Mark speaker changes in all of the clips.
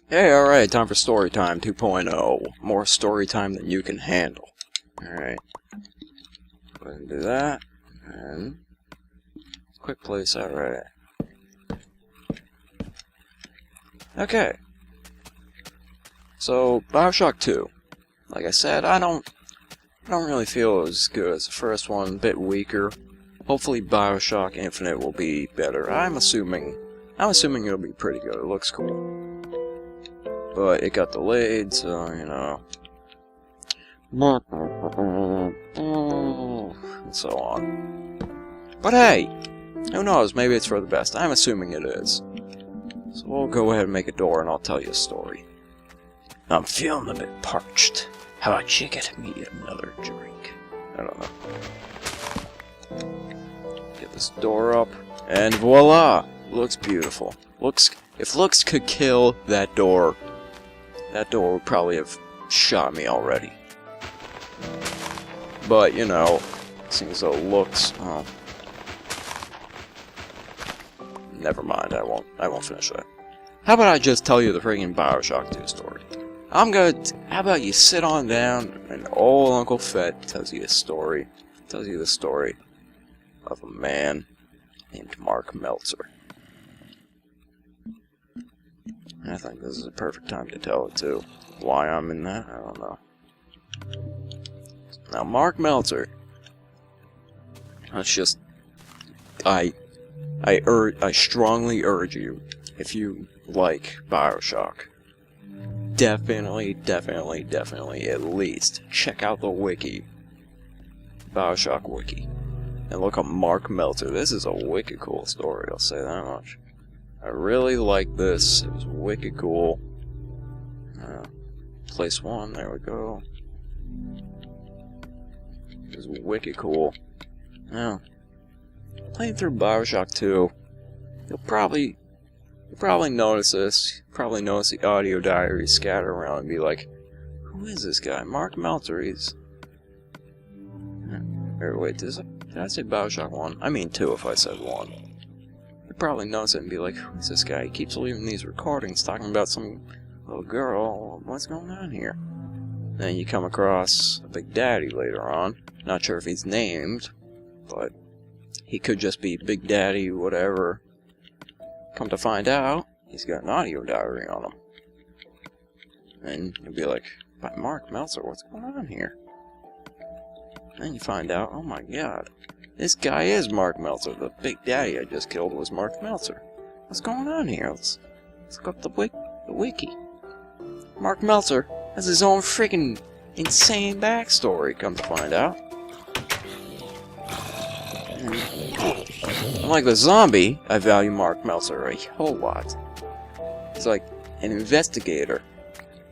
Speaker 1: Hey, alright, time for story time 2.0. More story time than you can handle. Alright. Go ahead and do that. And quick place, alright. Okay. So, Bioshock 2. Like I said, I don't really feel it was as good as the first one, a bit weaker. Hopefully Bioshock Infinite will be better. I'm assuming it'll be pretty good. It looks cool. But it got delayed, so, you know. And so on. But hey! Who knows, maybe it's for the best. I'm assuming it is. So we'll go ahead and make a door and I'll tell you a story. I'm feeling a bit parched. How about you get me another drink? I don't know. Get this door up, and voila! Looks beautiful. If looks could kill, that door would probably have shot me already. But, you know, seeing as though looks, oh. Never mind, I won't finish that. How about I just tell you the friggin' Bioshock 2 story? How about you sit on down and old Uncle Fett tells you a story. Tells you the story of a man named Mark Meltzer. And I think this is a perfect time to tell it too. Why I'm in that, I don't know. Now Mark Meltzer, that's just, I strongly urge you, if you like Bioshock, definitely at least check out the wiki, Bioshock wiki, and look up Mark Meltzer. This is a wicked cool story, I'll say that much. I really like this. It was wicked cool. Place 1, there we go. It was wicked cool. Now, playing through Bioshock 2, you'll probably notice this. You'll probably notice the audio diaries scattered around and be like, who is this guy? Mark Meltzer, he's... Wait, did I say Bioshock 1? I mean 2 if I said 1. You'll probably notice it and be like, who is this guy? He keeps leaving these recordings talking about some little girl. What's going on here? Then you come across a Big Daddy later on. Not sure if he's named, but he could just be Big Daddy, whatever. Come to find out, he's got an audio diary on him. And you'll be like, but Mark Meltzer, what's going on here? Then you find out, oh my god, this guy is Mark Meltzer. The Big Daddy I just killed was Mark Meltzer. What's going on here? Let's look up the wiki. Mark Meltzer has his own freaking insane backstory, come to find out. Unlike the zombie, I value Mark Meltzer a whole lot. He's like an investigator.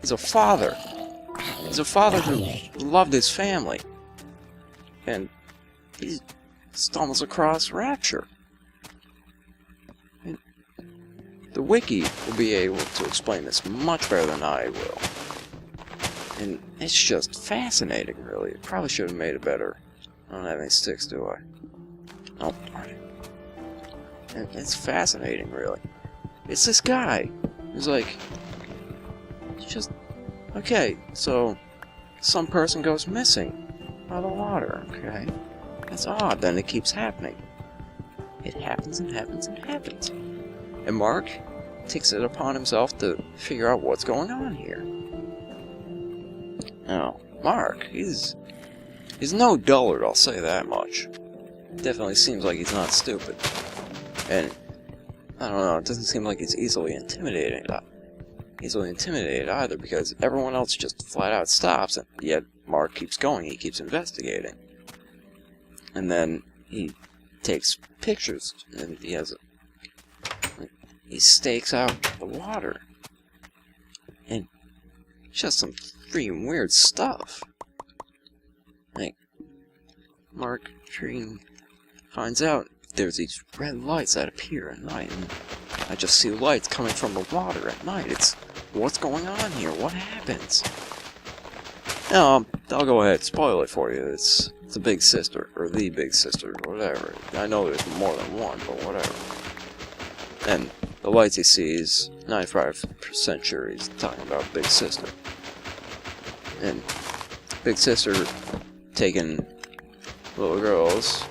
Speaker 1: He's a father. He's a father who loved his family. And he stumbles across Rapture. And the wiki will be able to explain this much better than I will. And it's just fascinating, really. It probably should have made it better. I don't have any sticks, do I? Oh, darn it. And it's fascinating, really. It's this guy who's like... It's just... Okay, so... Some person goes missing by the water, okay? That's odd, then it keeps happening. It happens and happens and happens. And Mark takes it upon himself to figure out what's going on here. Now, Mark, he's no dullard, I'll say that much. Definitely seems like he's not stupid. And, I don't know, it doesn't seem like he's easily intimidated either, because everyone else just flat out stops, and yet Mark keeps going, he keeps investigating. And then he takes pictures, and he stakes out the water. And just some freaking weird stuff. Like, Mark freaking finds out there's these red lights that appear at night, and I just see lights coming from the water at night. It's, what's going on here? What happens? Now, I'll go ahead and spoil it for you. It's the big sister, or the big sister, whatever. I know there's more than one, but whatever. And the lights he sees, 95% sure he's talking about Big Sister. And Big Sister taking little girls.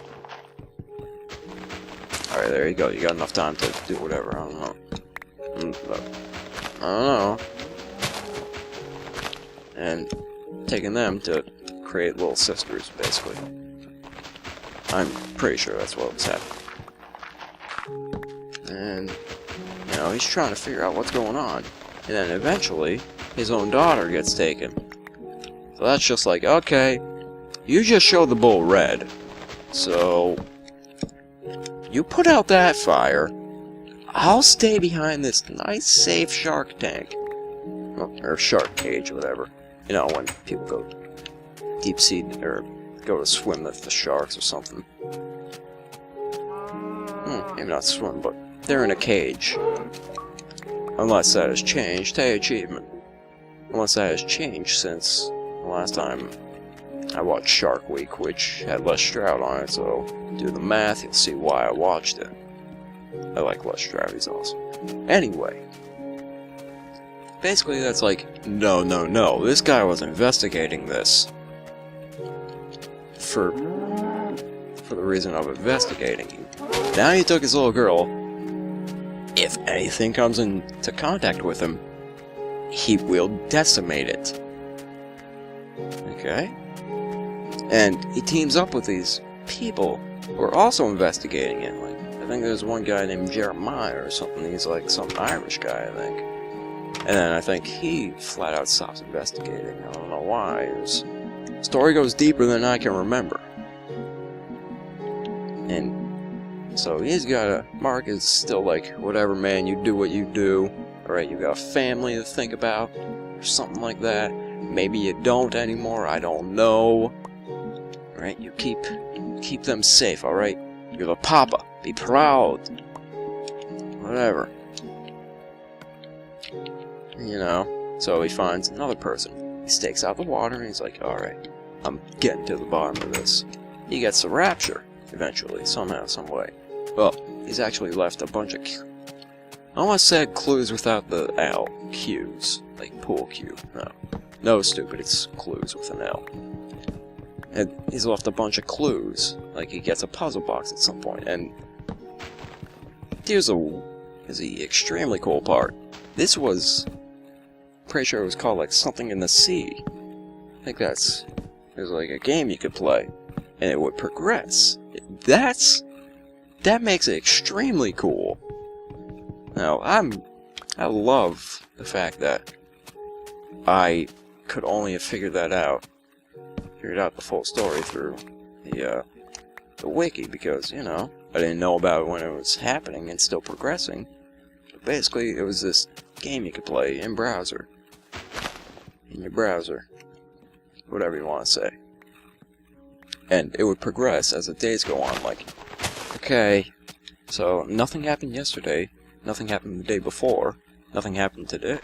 Speaker 1: Alright, there you go. You got enough time to do whatever. I don't know. I don't know. And taking them to create little sisters, basically. I'm pretty sure that's what was happening. And, you know, he's trying to figure out what's going on. And then eventually, his own daughter gets taken. So that's just like, okay, you just showed the bull red. So, you put out that fire, I'll stay behind this nice, safe shark tank. Or shark cage, whatever. You know, when people go deep sea, or go to swim with the sharks or something. Maybe not swim, but they're in a cage. Unless that has changed. Hey, achievement. Unless that has changed since the last time I watched Shark Week, which had Les Stroud on it, so do the math, you'll see why I watched it. I like Les Stroud, he's awesome. Anyway. Basically, that's like, no, this guy was investigating this. For the reason of investigating you. Now he took his little girl. If anything comes into contact with him, he will decimate it. Okay? And he teams up with these people who are also investigating it. Like, I think there's one guy named Jeremiah or something. He's like some Irish guy, I think. And then I think he flat out stops investigating. I don't know why. His story goes deeper than I can remember. And so he's got a... Mark is still like, whatever, man, you do what you do. Alright, you got a family to think about. Or something like that. Maybe you don't anymore, I don't know. Alright, you keep them safe, alright? You're the papa. Be proud. Whatever. You know, so he finds another person. He stakes out the water and he's like, alright, I'm getting to the bottom of this. He gets the rapture, eventually, somehow, some way. Well, he's actually left a bunch of... I almost said clues without the L. Q's. Like pool cue. No, stupid, it's clues with an L. And he's left a bunch of clues. Like he gets a puzzle box at some point. And here's the extremely cool part. This was... pretty sure it was called like something in the sea. I think it was like a game you could play. And it would progress. That makes it extremely cool. Now, I love the fact that I could only have figured out the full story through the wiki, because, you know, I didn't know about it when it was happening and still progressing. But basically, it was this game you could play in browser. In your browser. Whatever you want to say. And it would progress as the days go on, like, okay, so nothing happened yesterday, nothing happened the day before, nothing happened today.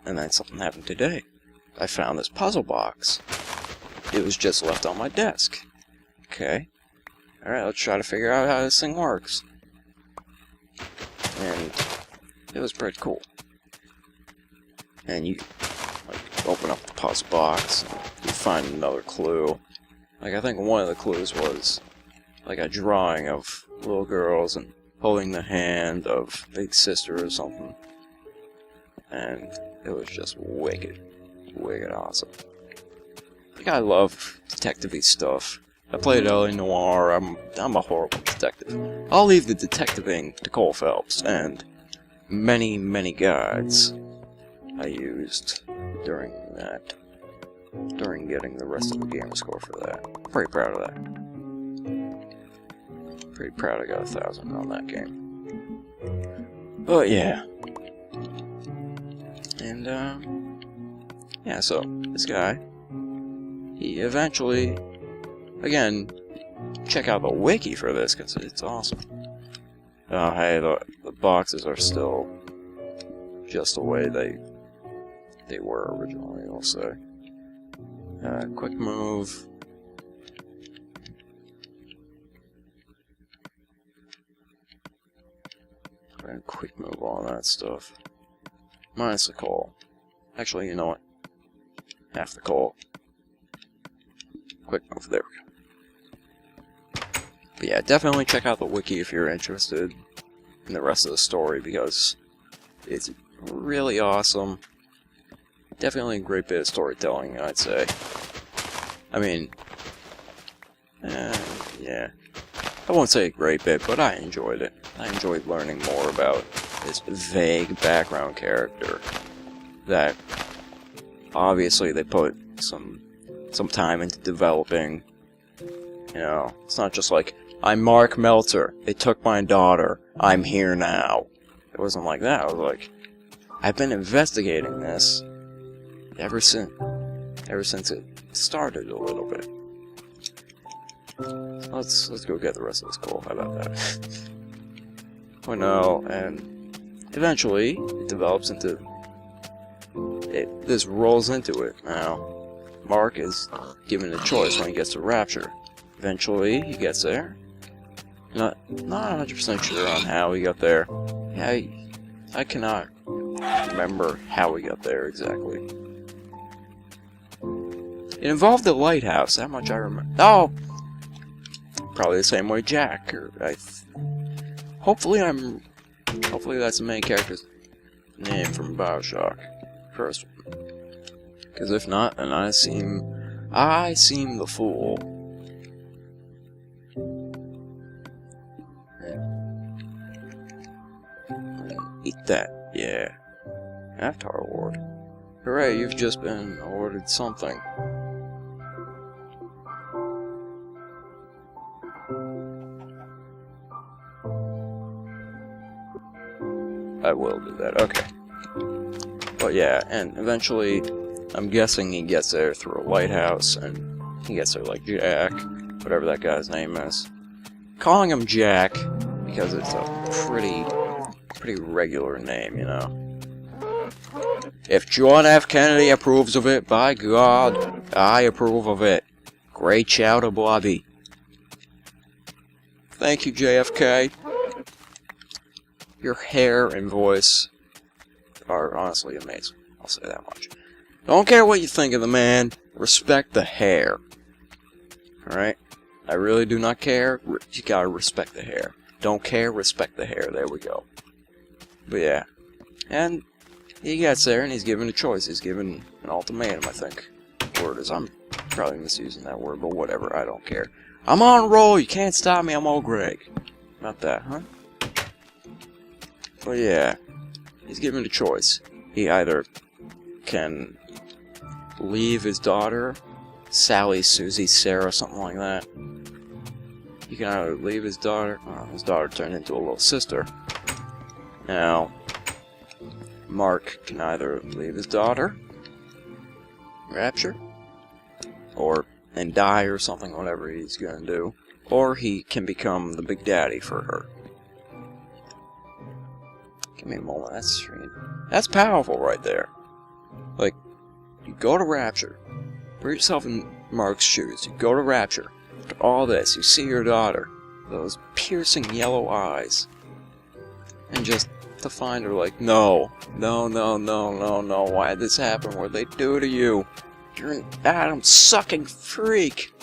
Speaker 1: And then something happened today. I found this puzzle box. It was just left on my desk. Okay. Alright, let's try to figure out how this thing works. And it was pretty cool. And you, like, open up the puzzle box, and you find another clue. Like, I think one of the clues was, like, a drawing of little girls and holding the hand of Big Sister or something. And it was just wicked awesome. Like, I love detective-y stuff. I played L.A. Noire, I'm a horrible detective. I'll leave the detectiving to Cole Phelps, and many guides I used during getting the rest of the gamer score for that. Pretty proud of that. Pretty proud I got 1,000 on that game. But yeah. And, yeah, so, this guy, he eventually, again, check out the wiki for this, because it's awesome. Oh, hey, the boxes are still just the way they were originally, I'll say. Quick move. And quick move all that stuff. Minus the coal. Actually, you know what? Half the coal. Quick move, there we go. But yeah, definitely check out the wiki if you're interested in the rest of the story, because it's really awesome. Definitely a great bit of storytelling, I'd say. I mean, yeah. I won't say a great bit, but I enjoyed it. I enjoyed learning more about this vague background character that obviously they put some time into developing. You know, it's not just like, I'm Mark Meltzer, they took my daughter, I'm here now. It wasn't like that. I was like, I've been investigating this ever since it started a little bit. Let's go get the rest of this coal. How about that? Oh no, and eventually it develops into this rolls into it. Now, Mark is given a choice when he gets to Rapture. Eventually he gets there. Not 100% sure on how he got there. Yeah, I cannot remember how he got there exactly. It involved a lighthouse. That much I remember. Oh. Probably the same way Jack, or hopefully that's the main character's name from BioShock, first one. Because if not, then I seem the fool. Eat that, yeah. Avatar Award. Hooray, you've just been awarded something. I will do that, okay. But yeah, and eventually, I'm guessing he gets there through a lighthouse, and he gets there like Jack, whatever that guy's name is. Calling him Jack, because it's a pretty regular name, you know. If John F. Kennedy approves of it, by God, I approve of it. Great shout out, Bobby. Thank you, JFK. Your hair and voice are honestly amazing. I'll say that much. Don't care what you think of the man. Respect the hair. Alright? I really do not care. You gotta respect the hair. Don't care, respect the hair. There we go. But yeah. And he gets there and he's given a choice. He's given an ultimatum, I think. Word is, I'm probably misusing that word, but whatever. I don't care. I'm on a roll. You can't stop me. I'm old Greg. Not that, huh? But yeah, he's given a choice. He either can leave his daughter, Sally, Susie, Sarah, something like that. He can either leave his daughter, his daughter turned into a little sister. Now, Mark can either leave his daughter, Rapture, and die or something, whatever he's gonna do, or he can become the big daddy for her. Give me a moment, that's powerful right there. Like, you go to Rapture, put yourself in Mark's shoes, you go to Rapture, after all this, you see your daughter, those piercing yellow eyes, and just to find her like, no, why did this happen, what'd they do to you? You're an atom-sucking freak!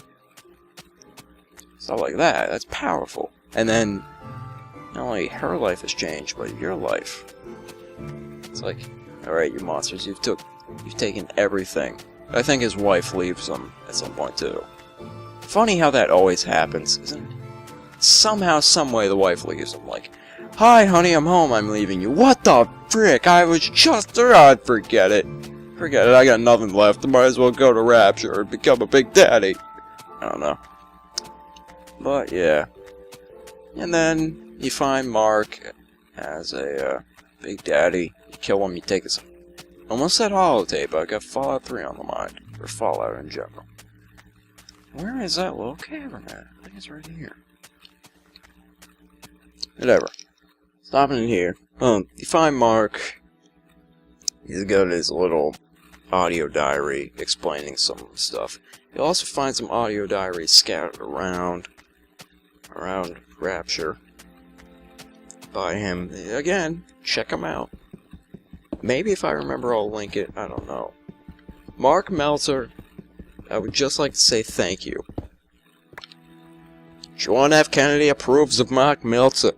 Speaker 1: Stuff like that, that's powerful. And then, not only her life has changed, but your life. It's like, alright, you monsters, you've taken everything. I think his wife leaves him at some point too. Funny how that always happens, isn't it? Somehow, someway, the wife leaves him. Like, hi, honey, I'm home. I'm leaving you. What the frick? I was just there. Forget it. Forget it. I got nothing left. I might as well go to Rapture and become a big daddy. I don't know. But yeah. And then you find Mark as a big daddy. You kill him. You take his. Almost said holotape. I got Fallout 3 on the mind, or Fallout in general. Where is that little cavern at? I think it's right here. Whatever. Stopping in here. You find Mark. He's got his little audio diary explaining some stuff. You'll also find some audio diaries scattered around Rapture. by him. Again, check him out. Maybe if I remember, I'll link it. I don't know. Mark Meltzer, I would just like to say thank you. John F. Kennedy approves of Mark Meltzer.